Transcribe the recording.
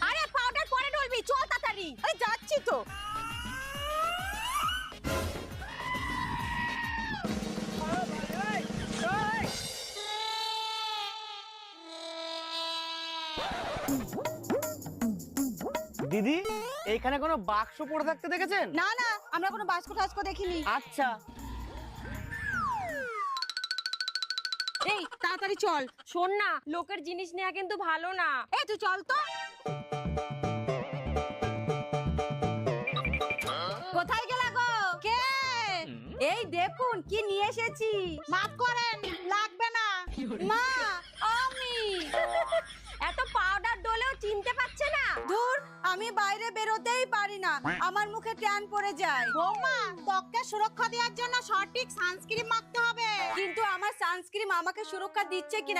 আরে পাউডার পরে ঢলবি, চল তাড়াতাড়ি। আরে যাচ্ছি তো। দিদি, এইখানে কোনো বাক্স পড়ে থাকতে দেখেছেন? না না, আমরা কোনো বাস্ক টাস্ক দেখিনি। আচ্ছা। এই তাড়াতাড়ি চল। শোন না, লোকের জিনিস নেওয়া কিন্তু ভালো না। এই তুই চল তো। কোথায় গেলা গো? কে? এই দেখুন কি নিয়ে এসেছি। মাফ করেন, লাগবে না। মা, আমি। এত পাউডার ডলেও চিনতে পারছে না? ধুর, আমি বাইরে বেরোতেই পারি না, আমার মুখে ট্যান পড়ে যায়। বৌমা, ত্বককে সুরক্ষা দেওয়ার জন্য সঠিক সানস্ক্রিন মাখতে হবে। কিন্তু আমার সানস্ক্রিন আমাকে সুরক্ষা দিচ্ছে কিনা